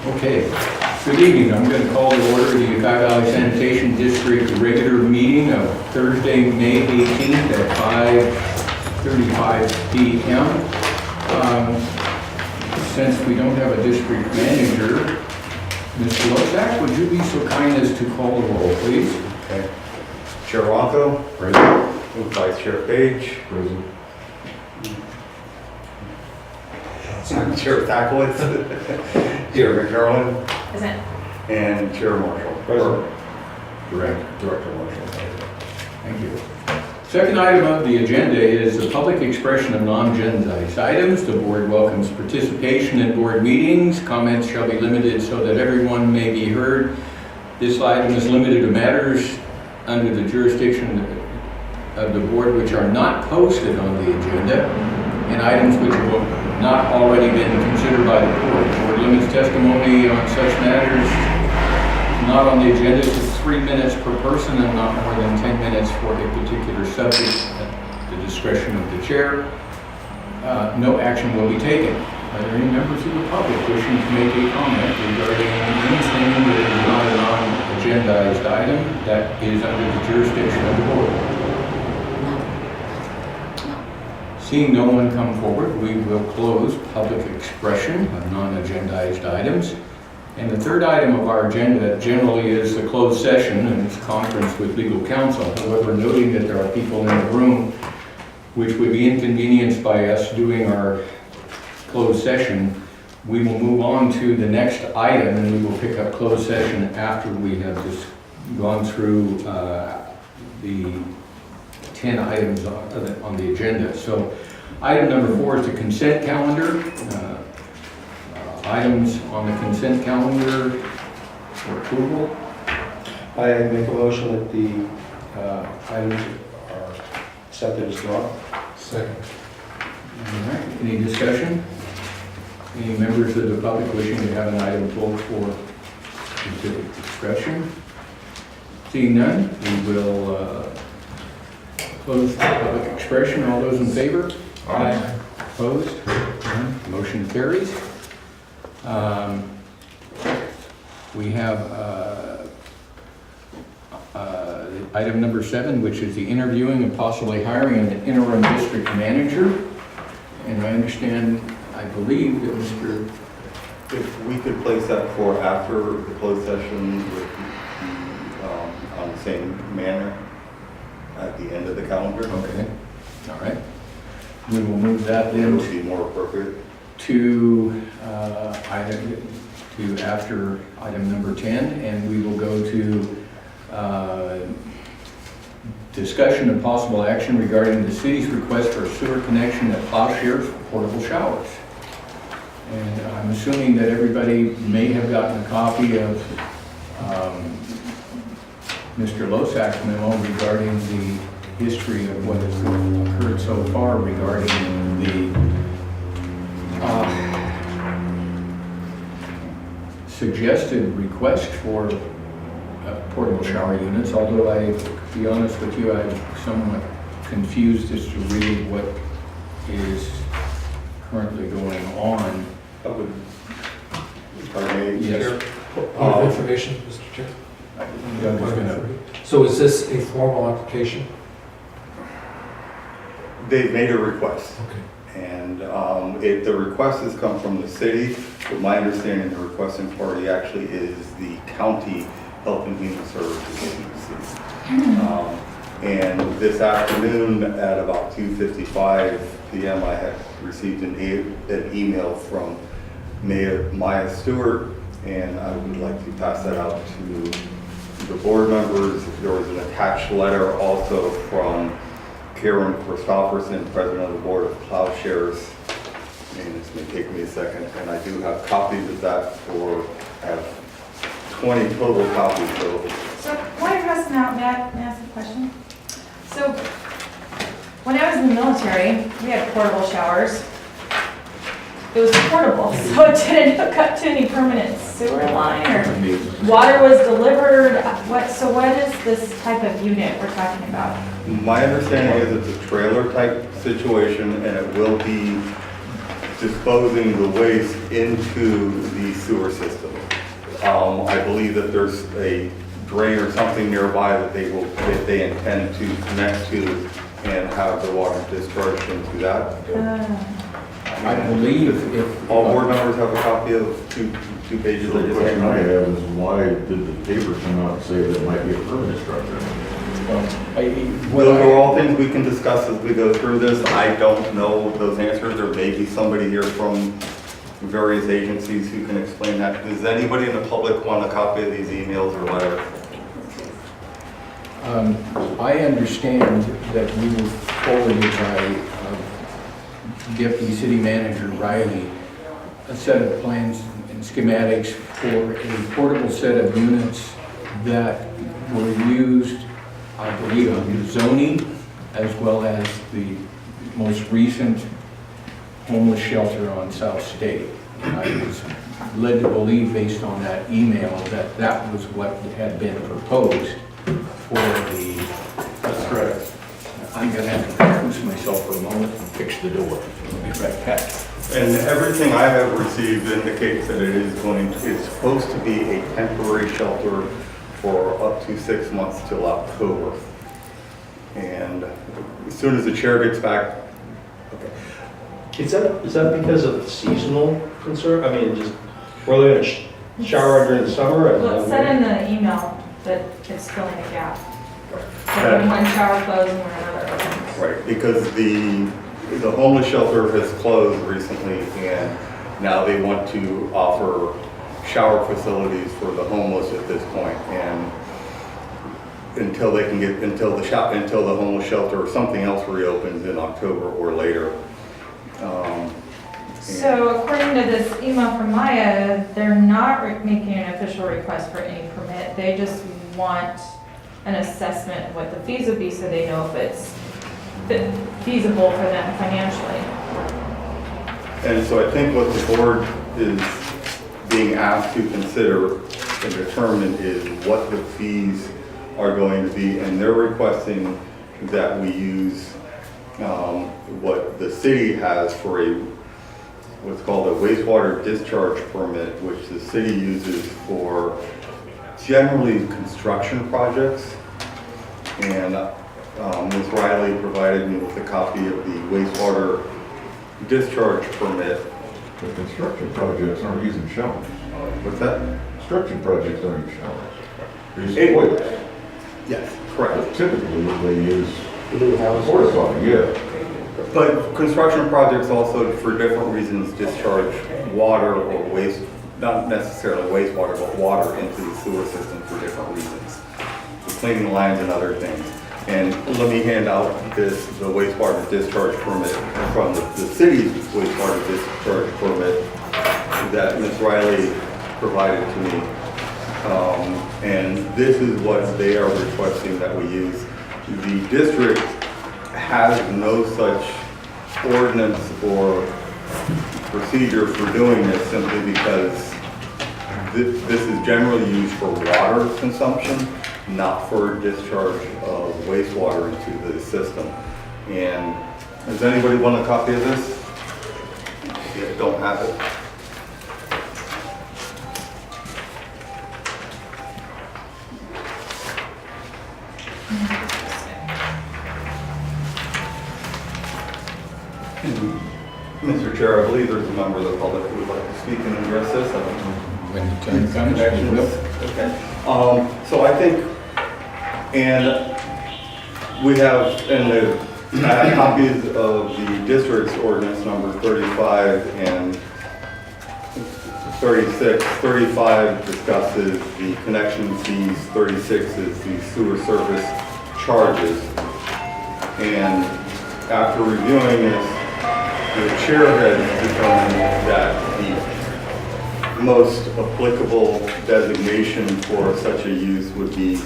Okay, good evening. I'm going to call to order the Ukiah Valley Sanitation District regular meeting of Thursday, May 18th at 5:35 p.m. Since we don't have a district manager, Mr. Lozak, would you be so kind as to call the roll, please? Okay. Chair Ronco. Present. Vice Chair Page. Present. Chair Thackowitz. Chair McCarroll. Present. And Chair Marshall. Present. Director Marshall. Thank you. Second item of the agenda is the public expression of non-agendized items. The board welcomes participation in board meetings. Comments shall be limited so that everyone may be heard. This item is limited to matters under the jurisdiction of the board which are not posted on the agenda and items which have not already been considered by the board. The board limits testimony on such matters not on the agenda to 3 minutes per person and not more than 10 minutes for a particular subject at the discretion of the chair. No action will be taken. Are there any members of the public wishing to make a comment regarding anything that is not a non-agendized item that is under the jurisdiction of the board? Seeing no one come forward, we will close public expression of non-agendized items. And the third item of our agenda generally is the closed session and its conference with legal counsel. However, noting that there are people in the room which would be inconvenienced by us doing our closed session, we will move on to the next item and we will pick up closed session after we have just gone through the 10 items on the agenda. So item number 4 is the consent calendar. Items on the consent calendar for approval. I make a motion that the items are accepted as drawn. Second. All right, any discussion? Any members of the public wishing to have an item pulled for considered discussion? Seeing none, we will close the public expression. All those in favor? Aye. Opposed? None. Motion carries. We have item number 7, which is the interviewing and possibly hiring an interim district manager. And I understand, I believe that Mr. If we could place that for after the closed session with on the same manner at the end of the calendar. Okay, all right. We will move that It then would be more appropriate. to after item number 10, and we will go to discussion of possible action regarding the city's request for a sewer connection at Plowshares for portable showers. And I'm assuming that everybody may have gotten a copy of Mr. Losak's memo regarding the history of what has occurred so far regarding the suggested request for portable shower units, although to be honest with you, I'm somewhat confused as to really what is currently going on. That would, pardon me, Yes. Chair? Point of information, Mr. Chair. I'm just gonna, So is this a formal application? They've made a request. Okay. And the request has come from the city, but my understanding the requesting party actually is the county Health and Human Services Agency. And this afternoon at about 2:55 p.m. I had received an email from Mayor Maya Stewart, and I would like to pass that out to the board members. There was an attached letter also from Karen Christopherson, President of the Board of Plowshares, and this may take me a second, and I do have copies of that I have 20 total copies, so. So, point of question now, may I ask a question? So, when I was in the military, we had portable showers. It was portable, so it didn't hook up to any permanent sewer line or water was delivered. So what is this type of unit we're talking about? My understanding is it's a trailer type situation, and it will be disposing the waste into the sewer system. I believe that there's a drain or something nearby that they intend to connect to and have the water discharged into that. I believe if. All board members have a copy of two pages. So the question I have is why did the paper come out and say that it might be a permanent structure? Those are all things we can discuss as we go through this. I don't know those answers. There may be somebody here from various agencies who can explain that. Does anybody in the public want a copy of these emails or letters? I understand that we were forwarded by Deputy City Manager Riley a set of plans and schematics for a portable set of units that were used, I believe, under zoning as well as the most recent homeless shelter on South State. And I was led to believe, based on that email, that that was what had been proposed for the... That's correct. I'm going to have to recuse myself for a moment and fix the door. I'll be right back. And everything I have received indicates that it's supposed to be a temporary shelter for up to 6 months till October. And as soon as the chair gets back, Is that because of seasonal concern? I mean, just, we're going to shower during the summer? Well, it said in the email that it's filling a gap. So when one shower closed and when another opens. right, because the homeless shelter has closed recently and now they want to offer shower facilities for the homeless at this point. And until they can get, until the homeless shelter or something else reopens in October or later. So according to this email from Maya, they're not making an official request for any permit. They just want an assessment of what the fees would be so they know if it's feasible for them financially. And so I think what the board is being asked to consider and determine is what the fees are going to be, and they're requesting that we use what the city has for what's called a wastewater discharge permit, which the city uses for generally construction projects. And Ms. Riley provided me with a copy of the wastewater discharge permit. The construction projects aren't using showers. What's that? Construction projects aren't using showers. They use It- toilets. Yes, correct. Typically, they use New houses. porta potty, yeah. But construction projects also, for different reasons, discharge water or waste, not necessarily wastewater, but water into the sewer system for different reasons. For cleaning lines and other things. And let me hand out the wastewater discharge permit from the city's wastewater discharge permit that Ms. Riley provided to me. And this is what they are requesting that we use. The district has no such ordinance or procedure for doing this simply because this is generally used for water consumption, not for discharge of wastewater into the system. And does anybody want a copy of this? If you don't have it. Mr. Chair, I believe there's a member of the public who would like to speak and address this. I don't know. When the time comes, we will. Okay. So I think, and we have, I have copies of the district's ordinance number 35 and 36. 35 discusses the connection fees, 36 is the sewer service charges. And after reviewing this, the chair has determined that the most applicable designation for such a use would be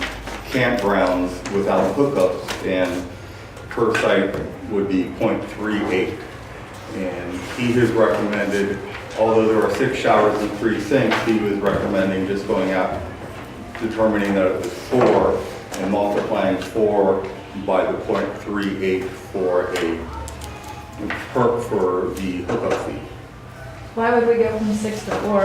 campgrounds without hookups, and per site would be 0.38. And he has recommended, although there are 6 showers and 3 sinks, he was recommending just going out, determining that it was 4, and multiplying 4 by the 0.38 for the hookup fee. Why would we go from 6 to 4?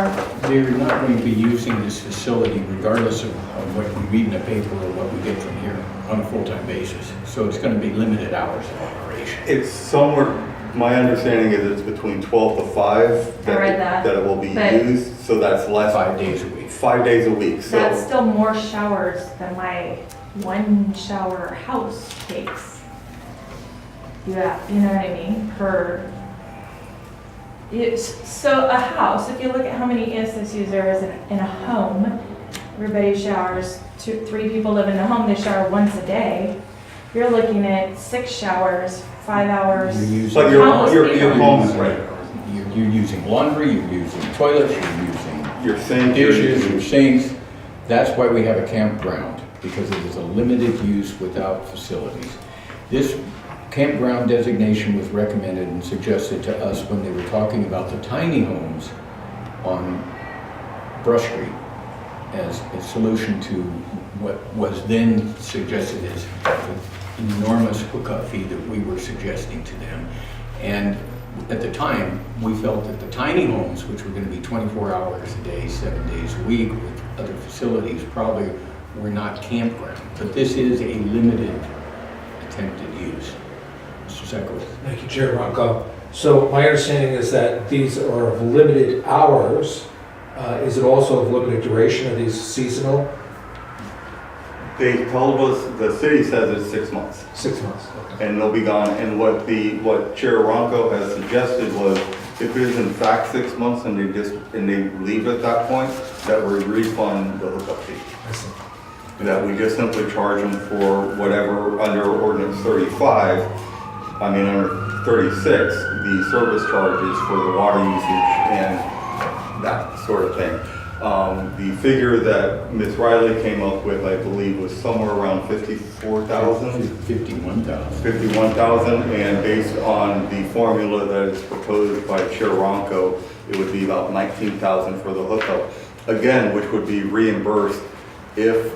They're not going to be using this facility regardless of what we read in the paper or what we get from here on a full-time basis. So it's going to be limited hours of operation. It's somewhere, my understanding is it's between 12 to 5. I read that, That it will be but- used, so that's less. 5 days a week. 5 days a week, so. That's still more showers than my one shower house takes. Yeah, you know what I mean, so a house, if you look at how many ESSUs there is in a home, everybody showers, 3 people live in a home, they shower once a day. You're looking at 6 showers, 5 hours. You're using, But your home is right. you're using laundry, you're using toilets, you're using Your sink. dishes, your sinks. That's why we have a campground, because it is a limited use without facilities. This campground designation was recommended and suggested to us when they were talking about the tiny homes on Brush Street as a solution to what was then suggested as an enormous hookup fee that we were suggesting to them. And at the time, we felt that the tiny homes, which were going to be 24 hours a day, 7 days a week with other facilities, probably were not campground. But this is a limited attempted use. Mr. Sekowitz. Thank you, Chair Ronco. So my understanding is that these are of limited hours. Is it also of limited duration? Are these seasonal? They told us, the city says it's 6 months. 6 months. Okay. And they'll be gone. And what Chair Ronco has suggested was, if it is in fact 6 months and they leave at that point, that we refund the hookup fee. I see. That we just simply charge them for whatever under ordinance 35, under 36, the service charges for the water usage and that sort of thing. The figure that Ms. Riley came up with, I believe, was somewhere around 54,000. 51,000. 51,000, and based on the formula that is proposed by Chair Ronco, it would be about 19,000 for the hookup. Again, which would be reimbursed if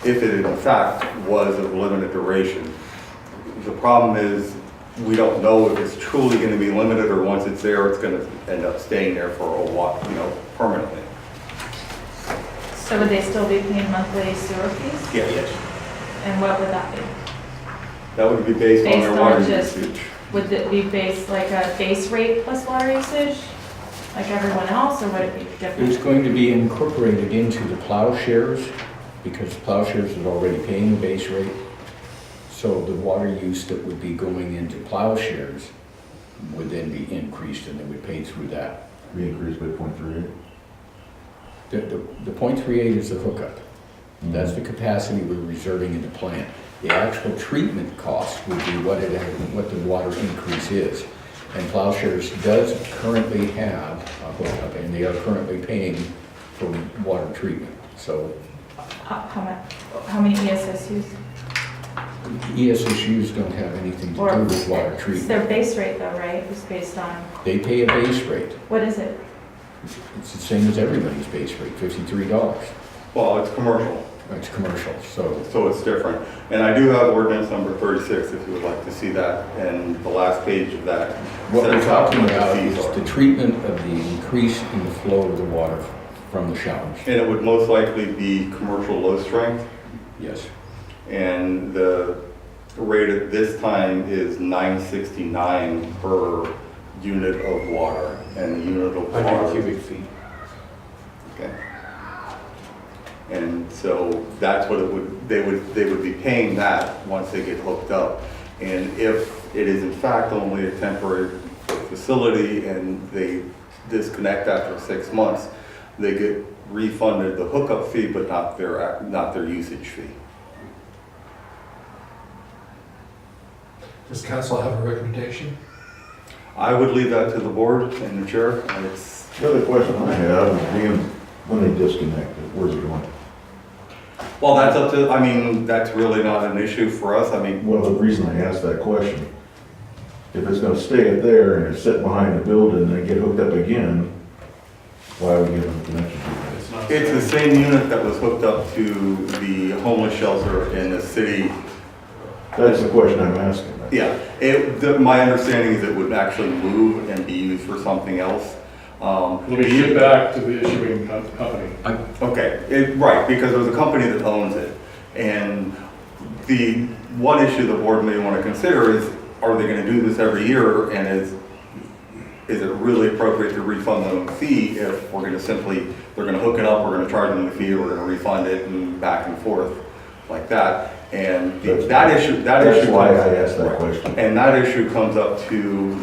it in fact was of limited duration. The problem is, we don't know if it's truly going to be limited, or once it's there, it's going to end up staying there for a while, permanently. So would they still be paying monthly sewer fees? Yes. And what would that be? That would be based on Based their on water just- usage. Would it be based like a base rate plus water usage, like everyone else, or would it be It's different? going to be incorporated into the plowshares, because plowshares is already paying the base rate. So the water use that would be going into plowshares would then be increased, and they would pay through that. We increased by 0.38. The .38 is the hookup. That's the capacity we're reserving in the plant. The actual treatment cost would be what the water increase is. And Plowshares does currently have a hookup, and they are currently paying for water treatment. So How many ESSUs? ESSUs don't have anything to do with water It's treatment. their base rate though, right? It's based on, They pay a base rate. what is it? It's the same as everybody's base rate, $53. Well, it's commercial, It's commercial, so so it's different. And I do have ordinance number 36, if you would like to see that, and the last page of that. what we're sets out talking what the about fees is are. the treatment of the increase in the flow of the water from the showers. And it would most likely be commercial low strength, Yes. and the rate at this time is $9.69 per unit of water, and the unit of water. feet. Okay. And so that's what they would be paying that once they get hooked up. And if it is in fact only a temporary facility and they disconnect after 6 months, they get refunded the hookup fee, but not their usage fee. Does council have a recommendation? I would leave that to the board and the chair. It's, The other question I have is being, when they disconnect it, where's it going? well, that's up to, that's really not an issue for us. Well, the reason I asked that question, if it's gonna stay there and it's sit behind the building and then get hooked up again, why are we giving them a connection to that? it's the same unit that was hooked up to the homeless shelter in the city. That's the question I'm asking. Yeah, my understanding is it would actually move and be used for something else. It'll be shipped back to the issuing company. Okay, right, because there's a company that owns it. And the one issue the board may want to consider is, are they going to do this every year? And is it really appropriate to refund them a fee if we're going to simply, they're going to hook it up, we're going to charge them the fee, we're going to refund it and back and forth like that. And that issue. That's why I asked that question. And that issue comes up to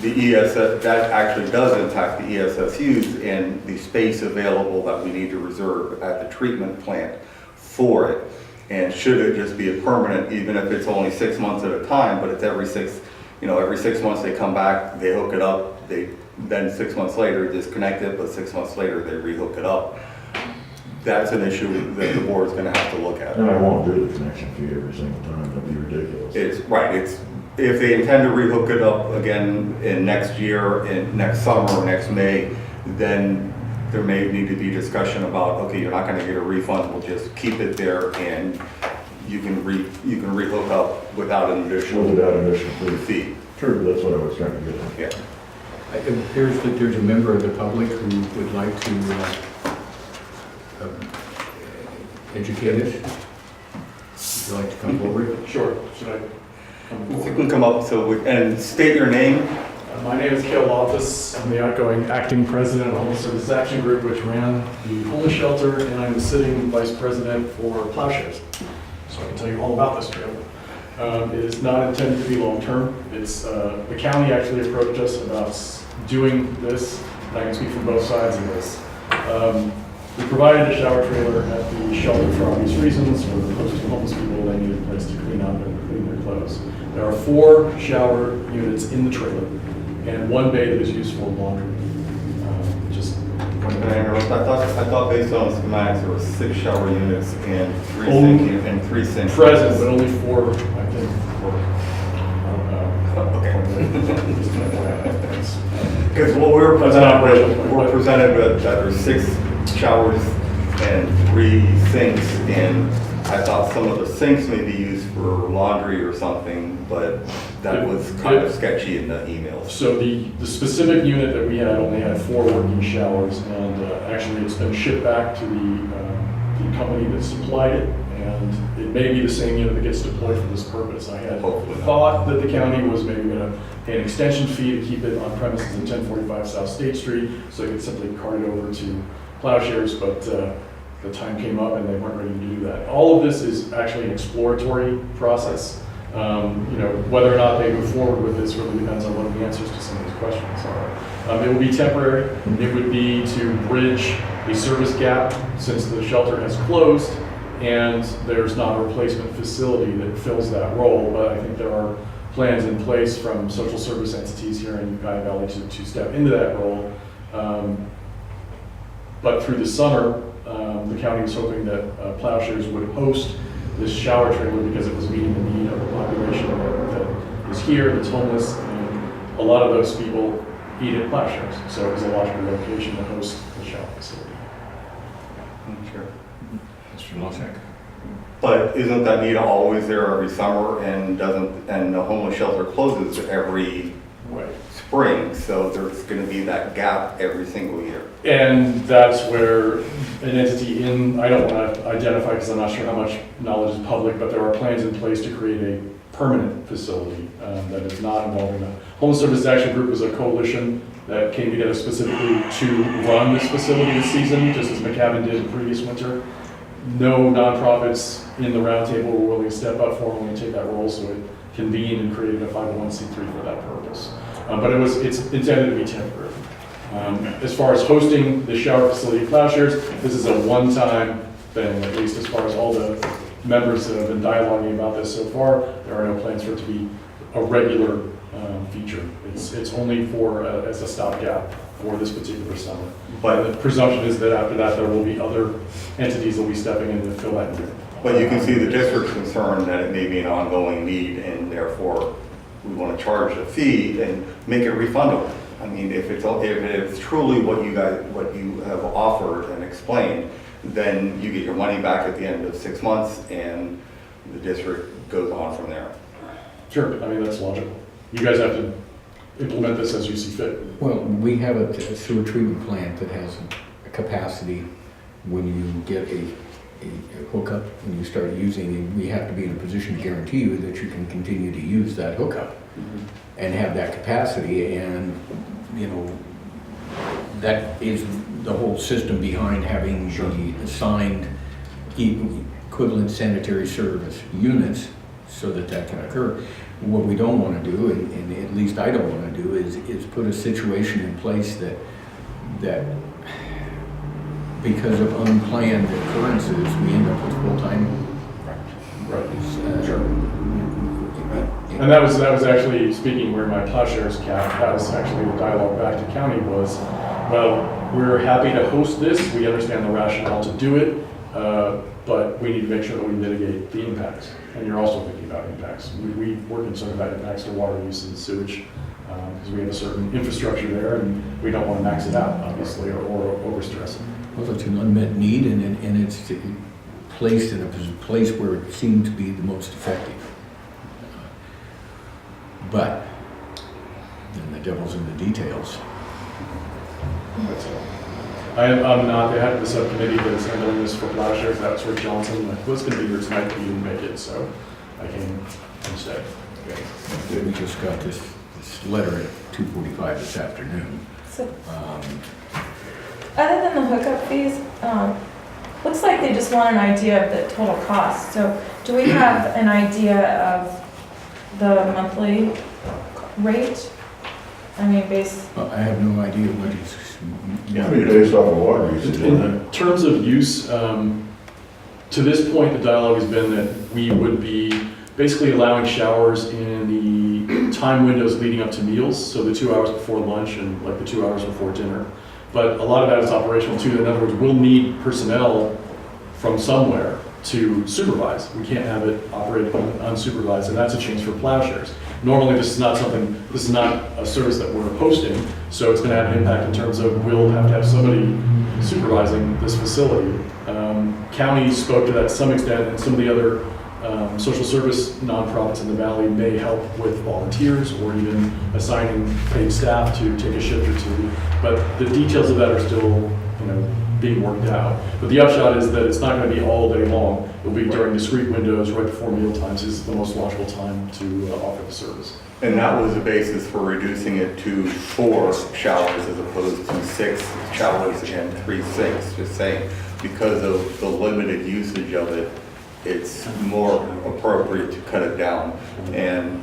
the ESS, that actually does impact the ESSUs and the space available that we need to reserve at the treatment plant for it. And should it just be a permanent, even if it's only 6 months at a time, but it's every 6 months they come back, they hook it up, then 6 months later disconnect it, but 6 months later they rehook it up. That's an issue that the board's gonna have to look at. And I won't do the connection fee every single time, that'd be ridiculous. If they intend to rehook it up again in next year, in next summer or next May, then there may need to be discussion about, okay, you're not gonna get a refund, we'll just keep it there and you can rehook up without an additional fee. True, that's what I was trying to get at. Yeah. It appears that there's a member of the public who would like to educate us. Would you like to come forward? Sure. Should I come You forward? can come up and state your name. My name is Cale Loftus. I'm the outgoing acting president of the Homeless Services Action Group, which ran the homeless shelter, and I'm the sitting vice president for Plowshares. So I can tell you all about this trailer. It is not intended to be long-term. It's, the county actually approached us about doing this, and I can speak from both sides of this. We provided a shower trailer at the shelter for obvious reasons. For the homeless people, they needed a place to clean up and clean their clothes. There are 4 shower units in the trailer and 1 bay that is used for laundry. Just I thought based on schematics, there were 6 shower units and 3 sinks. present, but only 4, I think, for, Because what we're presented with, that there's 6 showers and 3 sinks, and I thought some of the sinks may be used for laundry or something, but that was kind of sketchy in the emails. So the specific unit that we had only had 4 working showers, and actually it's been shipped back to the company that supplied it, and it may be the same unit that gets deployed for this purpose. I had Hopefully not. thought that the county was maybe going to pay an extension fee to keep it on premises at 1045 South State Street, so they could simply cart it over to Plowshares, but the time came up and they weren't ready to do that. All of this is actually an exploratory process. Whether or not they move forward with this really depends on what the answers to some of these questions are. It will be temporary. It would be to bridge a service gap since the shelter has closed and there's not a replacement facility that fills that role. But I think there are plans in place from social service entities here in Ukiah Valley to step into that role. But through the summer, the county was hoping that Plowshares would host this shower trailer because it was meeting the need of the population that is here, that's homeless, and a lot of those people eat at Plowshares. So it was a logical location to host the shower facility. Sure. Mr. Lozak. But isn't that need always there every summer, and the homeless shelter closes every Right. spring, so there's gonna be that gap every single year. And that's where an entity I don't want to identify because I'm not sure how much knowledge is public, but there are plans in place to create a permanent facility that is not involving the Homeless Services Action Group. Is a coalition that came together specifically to run this facility this season, just as McCabe did the previous winter. No nonprofits in the roundtable were willing to step up for and take that role, so it convened and created a 501c3 for that purpose. But it's intended to be temporary. As far as hosting the shower facility at Plowshares, this is a one-time thing, at least as far as all the members that have been dialoguing about this so far. There are no plans for it to be a regular feature. It's only as a stopgap for this particular summer. But the presumption is that after that, there will be other entities that will be stepping in to fill that need. But you can see the district's concern that it may be an ongoing need, and therefore we want to charge a fee and make it refundable. I mean, if it's truly what you have offered and explained, then you get your money back at the end of 6 months, and the district goes on from there. Sure, I mean, that's logical. You guys have to implement this as you see fit. Well, we have a sewer treatment plant that has a capacity when you get a hookup, when you start using it, we have to be in a position to guarantee you that you can continue to use that hookup and have that capacity, and, you know, that is the whole system behind having the assigned equivalent sanitary service units so that that can occur. What we don't want to do, and at least I don't want to do, is put a situation in place that because of unplanned occurrences, we end up with full-time. Right. Sure. And that was actually, speaking where my plowshares cap, that was actually the dialogue back to county was, well, we're happy to host this, we understand the rationale to do it, but we need to make sure that we mitigate the impacts. And you're also thinking about impacts. We're concerned about impacts to water use and sewage, because we have a certain infrastructure there, and we don't want to max it out, obviously, or overstress it. Well, it's an unmet need, and it's placed in a place where it seemed to be the most effective. But then the devil's in the details. That's all. I'm not, they had the subcommittee that's handling this for plowshares, that's Rick Johnson, I was gonna be here tonight, but he didn't make it, so I came instead. We just got this letter at 2:45 this afternoon. So, other than the hookup fees, looks like they just want an idea of the total cost. So do we have an idea of the monthly rate? I mean, I have no idea what he's. Yeah, I mean, based off of water usage, isn't it? In terms of use, to this point, the dialogue has been that we would be basically allowing showers in the time windows leading up to meals, so the 2 hours before lunch and like the 2 hours before dinner. But a lot of that is operational too. In other words, we'll need personnel from somewhere to supervise. We can't have it operated unsupervised, and that's a change for plowshares. Normally, this is not a service that we're hosting, so it's gonna have an impact in terms of we'll have to have somebody supervising this facility. County spoke to that to some extent, and some of the other social service nonprofits in the valley may help with volunteers or even assigning paid staff to take a shift or two. But the details of that are still, being worked out. But the upshot is that it's not going to be all day long. It'll be during discrete windows, right before meal times is the most logical time to offer the service. And that was the basis for reducing it to 4 showers as opposed to 6 showers and 3 sinks, just saying, because of the limited usage of it, it's more appropriate to cut it down. And,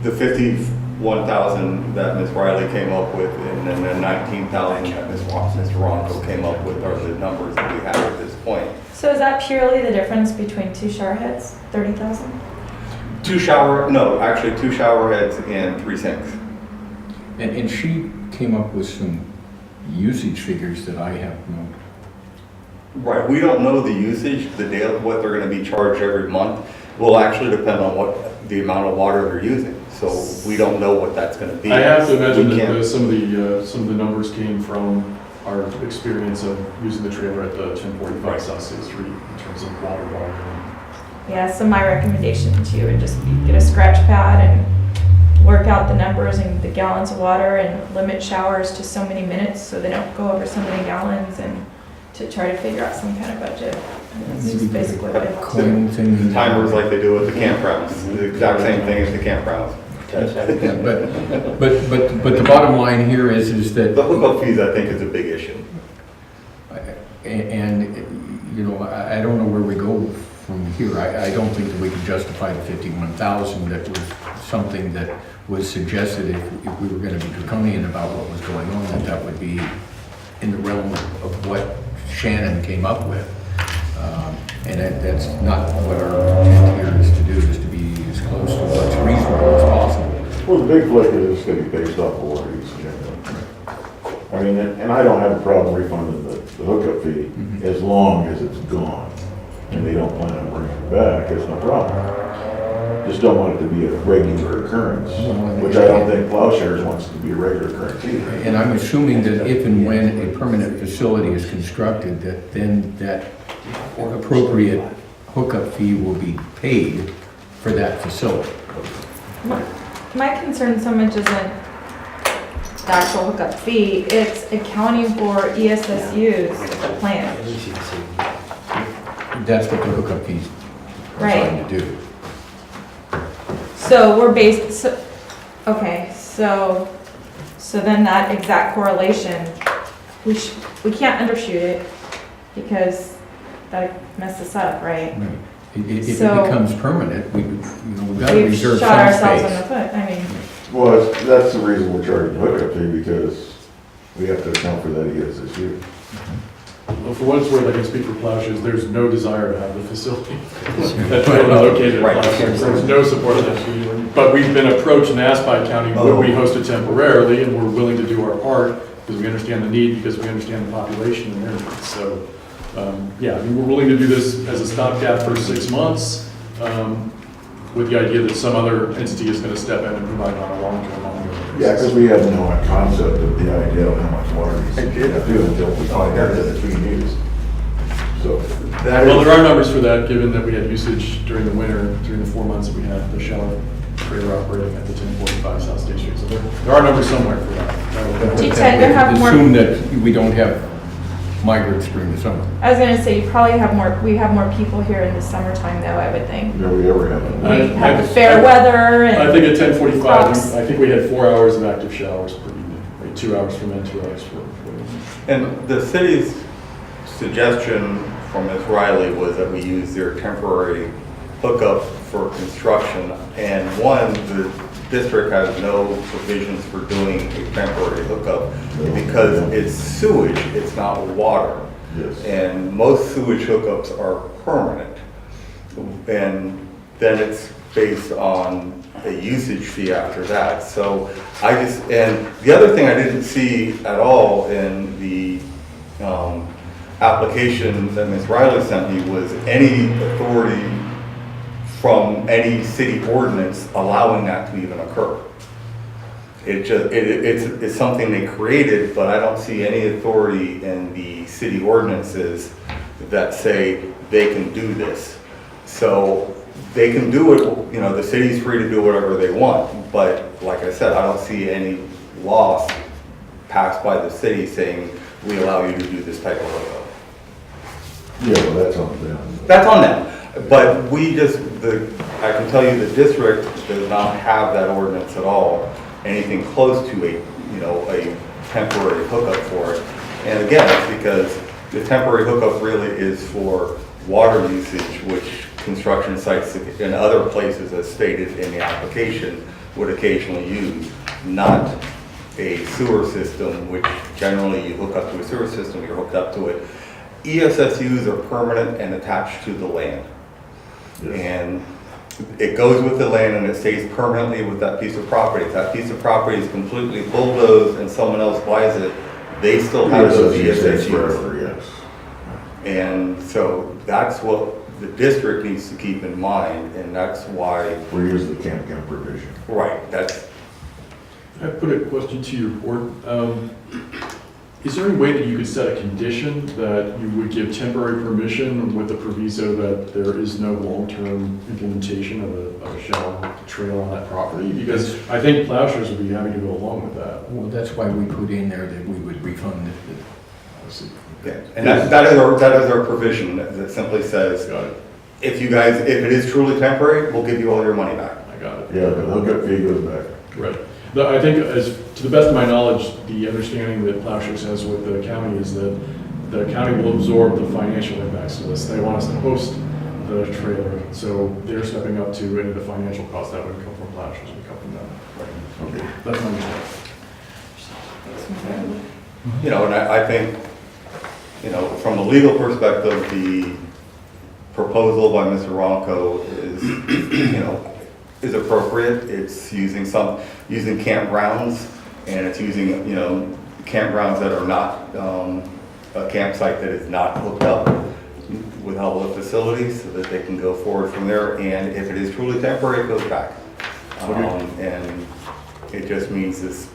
the 51,000 that Ms. Riley came up with and then the 19,000 that Ms. Ronco came up with are the numbers that we have at this point. so is that purely the difference between 2 shower heads, 30,000? 2 shower heads and 3 sinks. And she came up with some usage figures that I have no. Right, we don't know the usage, what they're gonna be charged every month will actually depend on what the amount of water they're using. So we don't know what that's gonna be. I have to imagine We that can't- some of the numbers came from our experience of using the trailer at the 1045 South Sixth Street in terms of water volume. Yeah, so my recommendation to you would just be get a scratch pad and work out the numbers and the gallons of water and limit showers to so many minutes so they don't go over so many gallons, and to try to figure out some kind of budget. And that's just basically what it was. Coin thing. Timers like they do at the campgrounds, the exact same thing as the campgrounds. Yeah, but the bottom line here is that. The hookup fees, I think, is a big issue. And, I don't know where we go from here. I don't think that we can justify the 51,000. That was something that was suggested if we were going to be draconian about what was going on, that would be in the realm of what Shannon came up with. And that's not what our intent here is to do, is to be as close to what's reasonable as possible. Well, the big flick is it's gonna be based off of water usage. I mean, and I don't have a problem refunding the hookup fee as long as it's gone. And they don't plan on bringing it back, it's no problem. Just don't want it to be a regular occurrence, which I don't think Plowshares wants to be a regular occurrence either. And I'm assuming that if and when a permanent facility is constructed, that then that appropriate hookup fee will be paid for that facility. my concern so much isn't the actual hookup fee, it's accounting for ESSUs with the plan. That's what the hookup fees are designed to do. So we're okay, so then that exact correlation, we can't undershoot it because that messed us up, right? Right. If it So- becomes permanent, we've got to We've reserve shot some ourselves in the space. foot, I mean, Well, that's the reason we're charging hookup fee, because we have to account for that ESSU. Well, for what it's worth, I can speak for Plowshares, there's no desire to have the facility that's located at Right. Plowshares. There's no support of that. But we've been approached and asked by county, would we host it temporarily, and we're willing to do our part, because we understand the need, because we understand the population and their needs. So, yeah, I mean, we're willing to do this as a stopgap for 6 months, with the idea that some other entity is going to step in and provide on a long-term, ongoing basis. Yeah, because we have no concept of the idea of how much water these I did. have to do until we find out that it's being used. So, That Well, is, there are numbers for that, given that we had usage during the winter, during the 4 months that we had the shower trailer operating at the 1045 South State Street. So there are numbers somewhere for that. Do you tend to have more- Assume that we don't have migrants during the summer. I was gonna say, you probably have we have more people here in the summertime though, I would think. never we ever have We it. have the fair weather and. I think at 1045, Crops. I think we had 4 hours of active showers per evening, like 2 hours for men, 2 hours for women. and the city's suggestion from Ms. Riley was that we use their temporary hookup for construction. And one, the district has no provisions for doing a temporary hookup because it's sewage, it's not water. Yes. And most sewage hookups are permanent. And then it's based on a usage fee after that. So and the other thing I didn't see at all in the application that Ms. Riley sent me was any authority from any city ordinance allowing that to even occur. It's something they created, but I don't see any authority in the city ordinances that say they can do this. So they can do it, the city's free to do whatever they want, but like I said, I don't see any laws passed by the city saying we allow you to do this type of hookup. Yeah, well, that's on them. That's on them, but I can tell you the district does not have that ordinance at all, anything close to a temporary hookup for it. And again, it's because the temporary hookup really is for water usage, which construction sites in other places, as stated in the application, would occasionally use, not a sewer system, which generally you hook up to a sewer system, you're hooked up to it. ESSUs are permanent and attached to the land. Yes. And it goes with the land and it stays permanently with that piece of property. If that piece of property is completely bulldozed and someone else buys it, they still have those ESSU stays ESSUs. forever, yes. And so that's what the district needs to keep in mind, and that's why, We use the camp provision. right, that's, I put a question to your board. Is there any way that you could set a condition that you would give temporary permission with the proviso that there is no long-term implementation of a shower trail on that property? Because I think Plowshares would be happy to go along with that. Well, that's why we put in there that we would refund it. yeah. And that is our provision that simply says, Got it. if it is truly temporary, we'll give you all your money back. I got it. Yeah, the hookup fee goes back. Right. I think, to the best of my knowledge, the understanding that Plowshares has with the county is that the county will absorb the financial impacts of this. They want us to host the trailer, so they're stepping up to any of the financial costs that would come from Plowshares would come from them. Okay. That's my understanding. And I think, from a legal perspective, the proposal by Mr. Ronco is appropriate. It's using campgrounds, and it's using, campgrounds that are not, a campsite that is not hooked up with all the facilities so that they can go forward from there. And if it is truly temporary, it goes back. And it just means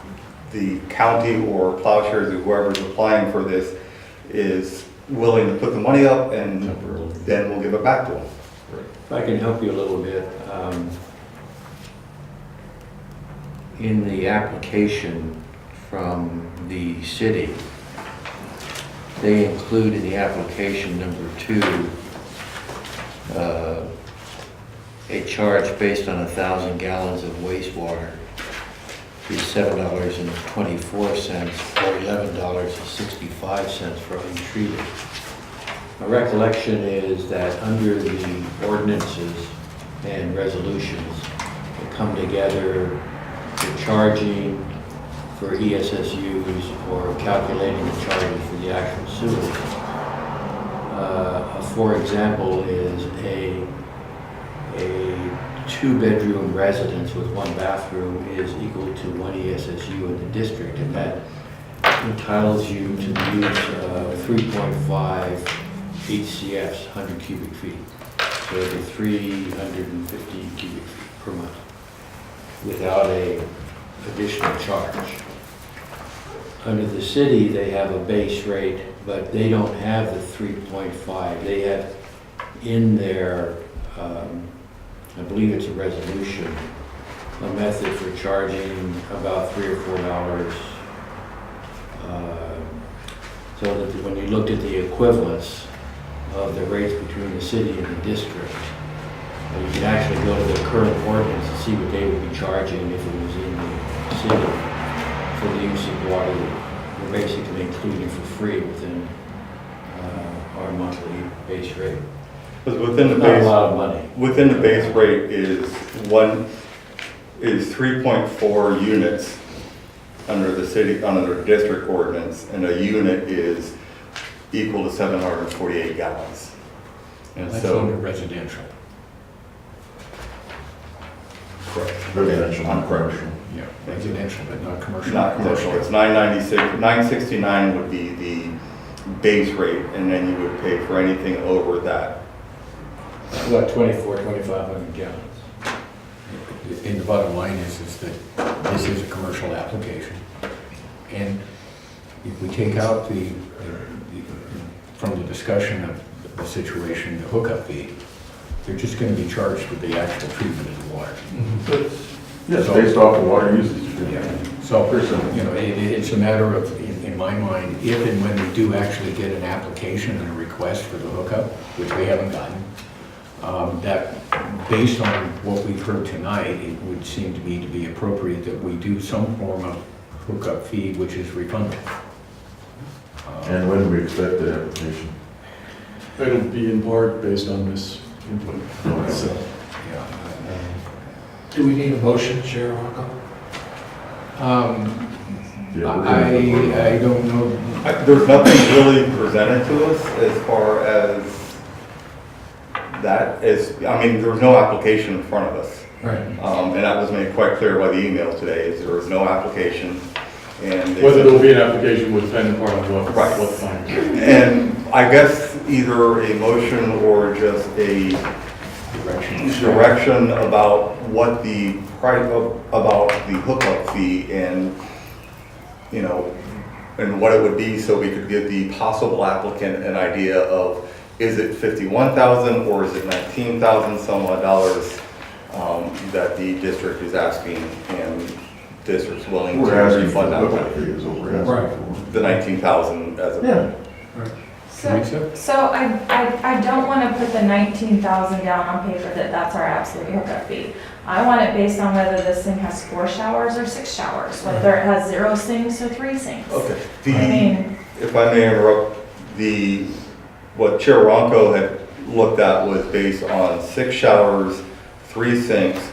the county or Plowshares or whoever's applying for this is willing to put the money up, and then we'll give it back to them. If I can help you a little bit, in the application from the city, they include in the application number 2, a charge based on 1,000 gallons of wastewater is $7.24 or $11.65 for untreated. My recollection is that under the ordinances and resolutions that come together for charging for ESSUs or calculating the charges for the actual sewage, for example, is a 2-bedroom residence with 1 bathroom is equal to 1 ESSU in the district, and that entitles you to the use of 3.5 HCFs, 100 cubic feet. So it'd be 350 cubic feet per month without a additional charge. Under the city, they have a base rate, but they don't have the 3.5. They have in their, I believe it's a resolution, a method for charging about $3 or $4. So that when you looked at the equivalence of the rates between the city and the district, you could actually go to the current ordinance and see what they would be charging if it was in the city for the use of water that we're basically including for free within our monthly base rate. Because within the Not a base, lot of money. within the base rate is 3.4 units under the city, under the district ordinance, and a unit is equal to 748 gallons. And That's so, under residential. correct. Residential, not commercial. Yeah, residential, but not commercial. Not commercial, it's 969 would be the base rate, and then you would pay for anything over that. About 2,500 gallons. And the bottom line is that this is a commercial application. And if we take out from the discussion of the situation, the hookup fee, they're just going to be charged with the actual treatment of the water. Yes, based off the water usage. Yeah. So, it's a matter of, in my mind, if and when we do actually get an application and a request for the hookup, which we haven't gotten, that based on what we've heard tonight, it would seem to me to be appropriate that we do some form of hookup fee, which is refundable. And when do we expect the application? It'll be in part based on this input. So, Yeah. Do we need a motion, Chair Rocco? Yeah, we're gonna- I don't know. There's nothing really presented to us as far as that is, I mean, there was no application in front of us. Right. And that was made quite clear by the email today, is there was no application. And they whether said- there will be an application would depend upon what Right. the findings are. And I guess either a motion or just a direction about what the price of, about the hookup fee and, and what it would be, so we could give the possible applicant an idea of, is it 51,000 or is it 19,000 some odd dollars that the district is asking, and district's willing to We're asking for refund the that hookup money. fee is what we're asking Right. for. The 19,000 as a. Yeah. So I don't want to put the 19,000 down on paper that that's our absolute hookup fee. I want it based on whether this thing has 4 showers or 6 showers, whether it has 0 sinks or 3 sinks. Okay. I mean, If I may interrupt, what Chair Ronco had looked at was based on 6 showers, 3 sinks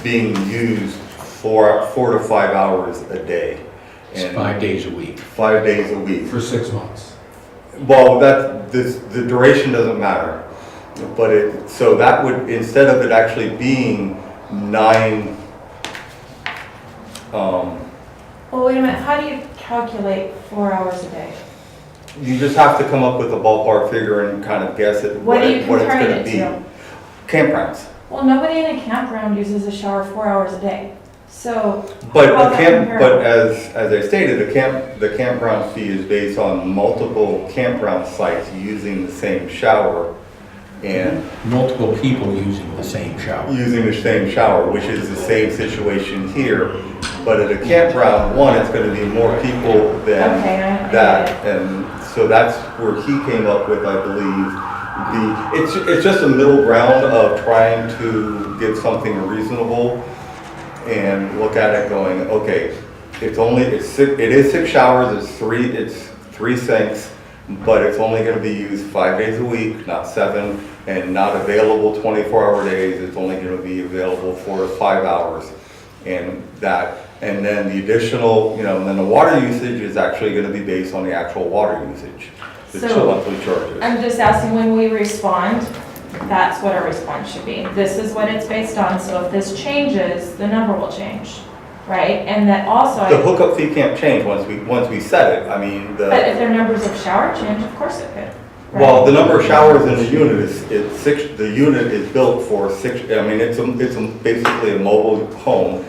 being used 4 to 5 hours a day. It's And 5 days a week. 5 days a week. For 6 months. Well, the duration doesn't matter, but so that would, instead of it actually being 9, well, wait a minute, how do you calculate 4 hours a day? you just have to come up with a ballpark figure and kind of guess at What are you what it's comparing gonna it be. to? Campgrounds. Well, nobody in a campground uses a shower 4 hours a day, so. But how is that comparable? as I stated, the campground fee is based on multiple campground sites using the same shower and Multiple people using the same shower. using the same shower, which is the same situation here. But at a campground, one, it's gonna be more people than Okay, I that. get And so that's where he came up with, I believe, it's just a middle ground of trying to give something reasonable and look at it going, okay, it is 6 showers, it's three sinks, but it's only gonna be used 5 days a week, not 7, and not available 24-hour days. It's only gonna be available for 5 hours. And then the additional, and then the water usage is actually gonna be based on the actual water usage. The So, monthly charges. I'm just asking when we respond, that's what our response should be. This is what it's based on, so if this changes, the number will change, right? And that also, The hookup fee can't change once we set it. I mean, but if their numbers of shower change, of course it could. right? well, the number of showers in the unit it's 6, the unit is built for 6, I mean, it's basically a mobile home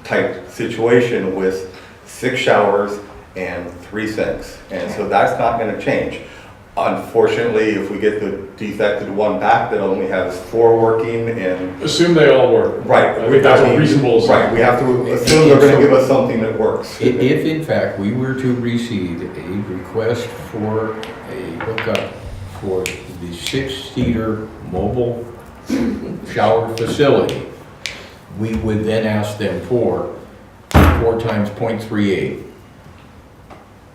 type situation with 6 showers and 3 sinks. And so that's not gonna change. Unfortunately, if we get the defected one back that only has 4 working and, Assume they all work. right. I think that's a reasonable. Right, we have to assume they're gonna give us something that works. If in fact we were to receive a request for a hookup for the 6-seater mobile shower facility, we would then ask them for 4 times 0.38.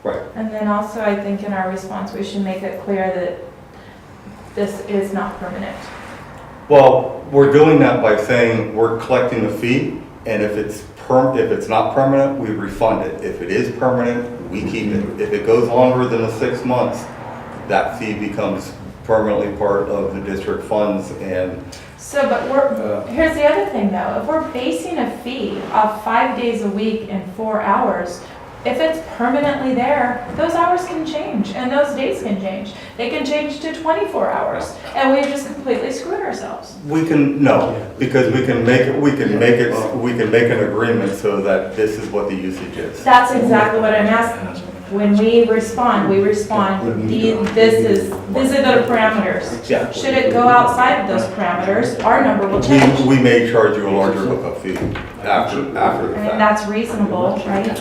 Right. And then also, I think in our response, we should make it clear that this is not permanent. Well, we're doing that by saying we're collecting the fee, and if it's not permanent, we refund it. If it is permanent, we keep it. If it goes longer than the 6 months, that fee becomes permanently part of the district funds, and So, but here's the other thing though, if we're basing a fee of 5 days a week and 4 hours, if it's permanently there, those hours can change and those days can change. They can change to 24 hours and we've just completely screwed ourselves. we can, no, because we can make an agreement so that this is what the usage is. That's exactly what I'm asking. When we respond, these are the parameters. Yeah. Should it go outside of those parameters, our number will change. We may charge you a larger hookup fee after the I mean, fact. that's reasonable, right?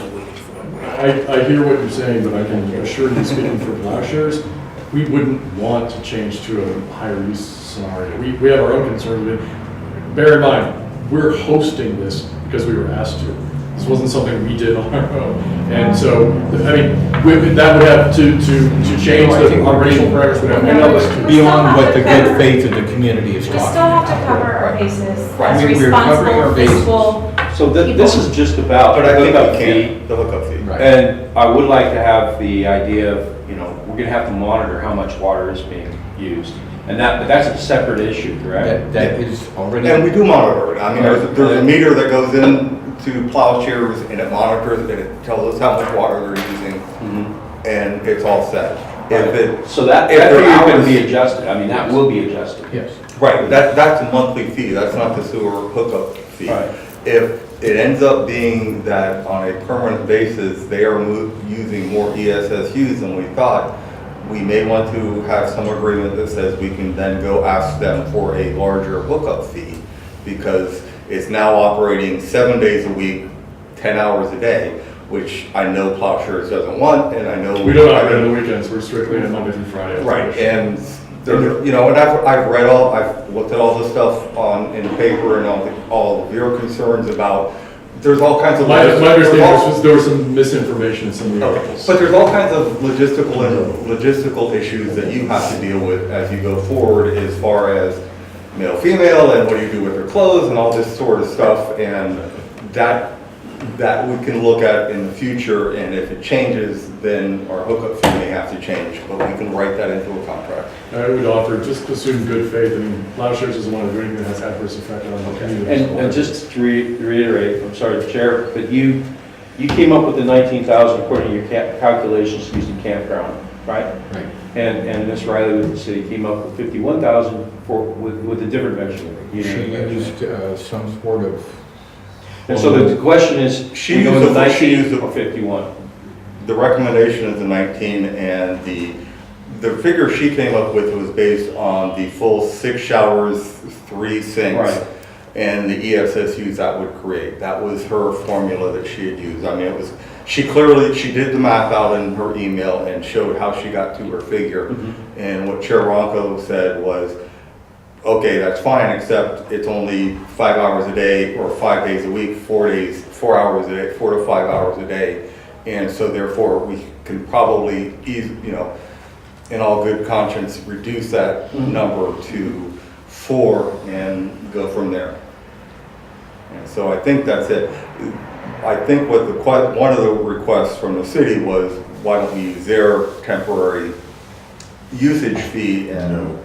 I hear what you're saying, but I can assure you, speaking for plowshares, we wouldn't want to change to a higher use scenario. We have our own concerns with it. Bear in mind, we're hosting this because we were asked to. This wasn't something we did on our own. And so, I mean, that would have to change the operational parameters. Would have to No, be we updated. Beyond what the still have to good faith of the community is We talking still have to about. cover our bases Right. as We're covering our responsible bases. fiscal. So this is just about But I think hookup we fee. can, the hookup fee. Right. And I would like to have the idea of, we're gonna have to monitor how much water is being used. But that's a separate issue, correct? That is already. And we do monitor it. I mean, there's a meter that goes in to plowshares and it monitors and it tells us how much water they're using and it's all set. So that if fee their is gonna hours- be adjusted, I mean, that will be adjusted. Yes. Right, that's a monthly fee, that's not the sewer hookup fee. Right. If it ends up being that on a permanent basis, they are using more ESSUs than we thought, we may want to have some agreement that says we can then go ask them for a larger hookup fee because it's now operating 7 days a week, 10 hours a day, which I know Plowshares doesn't want, and I know. We don't operate on the weekends, we're strictly on Monday through Friday. Right, and and I've looked at all the stuff in the paper and all of your concerns about, there's all kinds of. My understanding was there was some misinformation in some of the Okay, articles. but there's all kinds of logistical issues that you have to deal with as you go forward as far as male, female, and what do you do with their clothes and all this sort of stuff, and that we can look at in the future, and if it changes, then our hookup fee may have to change, but we can write that into a contract. I would offer, just assume good faith. I mean, Plowshares doesn't want to do anything that has adverse effect on any of those. And just to reiterate, I'm sorry, Chair, but you came up with the 19,000 according to your calculations using campground, right? Right. And Ms. Riley with the city came up with 51,000 with a different measurement. She used some sort of. And so the question is, She we go used with she used 19 or 51? The recommendation is the 19, and the figure she came up with was based on the full 6 showers, 3 sinks, Right. and the ESSUs that would create. That was her formula that she had used. I mean, it was, she did the math out in her email and showed how she got to her figure. And what Chair Ronco said was, okay, that's fine, except it's only 5 hours a day or 5 days a week, 4 hours a day, 4 to 5 hours a day. And so therefore we can probably in all good conscience, reduce that number to 4 and go from there. And so I think that's it. I think what one of the requests from the city was, why don't we use their temporary usage fee, and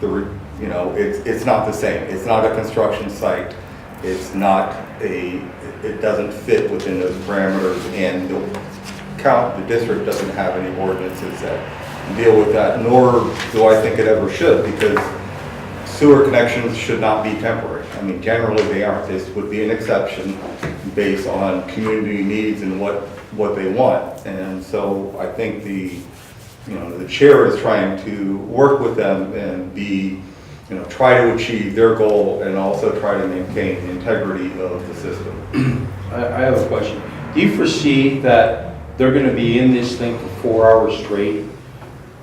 it's not the same. It's not a construction site. It's not it doesn't fit within those parameters, and the district doesn't have any ordinances that deal with that, nor do I think it ever should, because sewer connections should not be temporary. I mean, generally they aren't. This would be an exception based on community needs and what they want. And so I think the chair is trying to work with them and try to achieve their goal and also try to maintain the integrity of the system. I have a question. Do you foresee that they're going to be in this thing for 4 hours straight?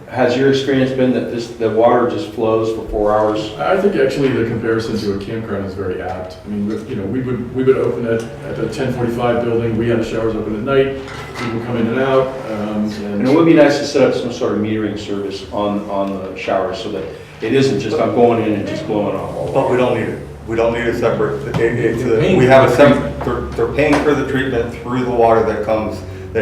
Has your experience been that the water just flows for 4 hours? I think actually the comparison to a campground is very apt. I mean, we would open it at the 1045 building. We had the showers open at night. People come in and out. And it would be nice to set up some sort of metering service on the showers so that it isn't just I'm going in and just blowing off all the But water. we don't need it. We don't need a separate, paying we for have the a separate, they're paying for the treatment through the water that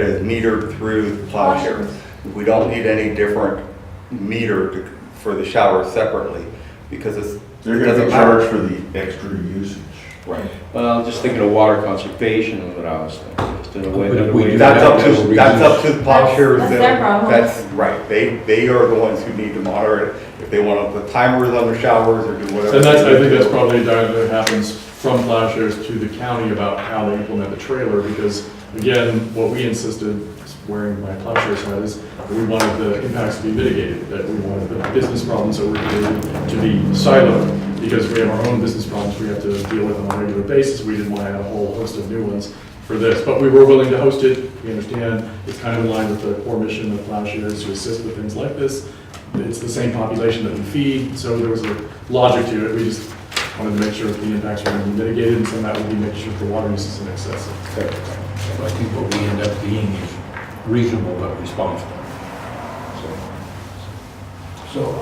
is metered through the plowshares. We don't need any different meter for the shower separately, because They're it gonna doesn't be matter. charged for the extra usage. Right. Well, just thinking of water conservation is what I was thinking. Just in a way, But if another we way do to- that, That's up to the plowshares. That's their problem. That's right. They are the ones who need to monitor it. If they want to put timers on their showers or do whatever. And I think that's probably a dialogue that happens from plowshares to the county about how they implement the trailer, because again, what we insisted, wearing my plowshare hat, is that we wanted the impacts to be mitigated, that we wanted the business problems that we're creating to be siloed, because we have our own business problems we have to deal with on a regular basis. We didn't want to add a whole host of new ones for this, but we were willing to host it. We understand it's kind of in line with the core mission of plowshares to assist with things like this. It's the same population that we feed, so there was a logic to it. We just wanted to make sure that the impacts were going to be mitigated, and some of that would be making sure that the water use isn't excessive. So I think what we end up being is reasonable but responsible. So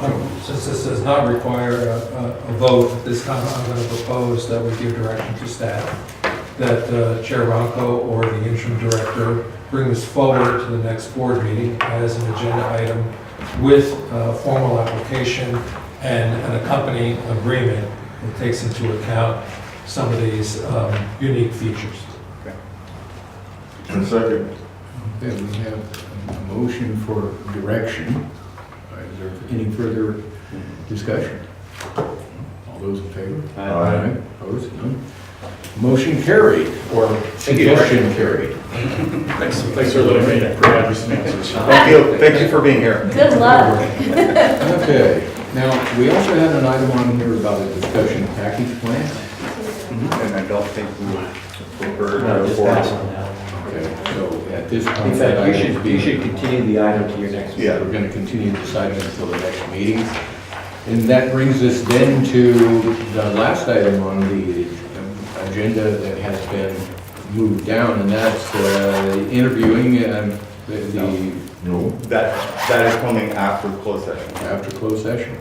since this does not require a vote at this time, I'm going to propose that we give direction to staff that Chair Ronco or the interim director bring this forward to the next board meeting as an agenda item with formal application and an accompanying agreement that takes into account some of these unique features. And second, Okay, we have a motion for direction. Is there any further discussion? All those in favor? Aye. Opposed? None? Motion carried, or suggestion carried. Thanks for letting me provide you some answers. Thank you for being here. Good luck. Okay, now, we also had an item on here about a discussion package plan. And I don't think we prepared No, just for pass it. on that. Okay, so at this point. In fact, that item is you should being- continue the item to your next meeting. Yeah. We're going to continue this item until the next meeting. And that brings us then to the last item on the agenda that has been moved down, and that's interviewing the no, That is coming after closed session. after closed session.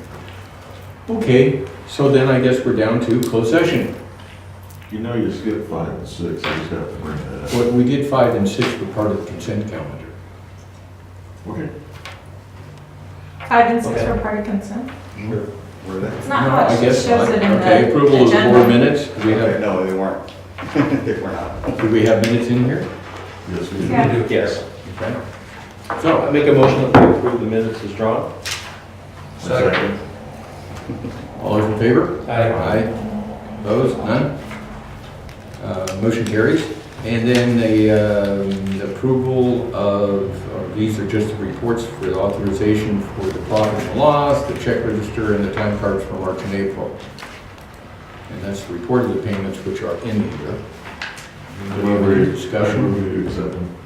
Okay, so then I guess we're down to closed session. you know you skipped 5 and 6, you just have to bring that up. What we did 5 and 6 were part of the consent calendar. Okay. 5 and 6 are part of consent. Were they? It's not No, how I it guess shows not. it in Okay, the approval of the board agenda. minutes. Do we Okay, have, no, they weren't. They were not. do we have minutes in here? Yes, we Yeah. do. Yes. Okay. I So, make a motion that we approve the minutes as drawn. Second. all those in favor? Aye. Opposed? None? Motion carries. And then the approval of, these are just the reports for the authorization for the profit and loss, the check register, and the time cards for March and April. And that's the report of the payments which are in here. Any other discussion? Move to accept them.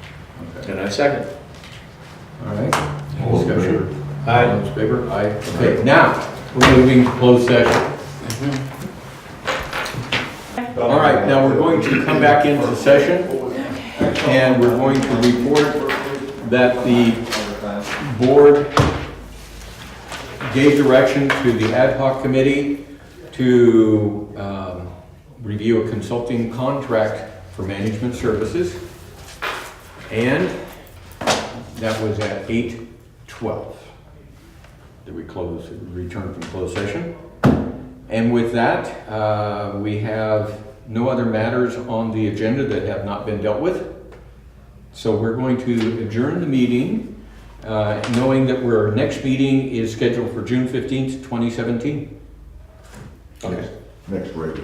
Okay. And I second. All right, any All in discussion? Aye. All those in favor? Aye. Okay, now, we're moving to closed session. All right, now we're going to come back into session, and we're going to report that the board gave direction to the ad hoc committee to review a consulting contract for management services, and that was at 8:12. Did we return from closed session? And with that, we have no other matters on the agenda that have not been dealt with. So we're going to adjourn the meeting, knowing that our next meeting is scheduled for June 15th, 2017. Okay. Next break.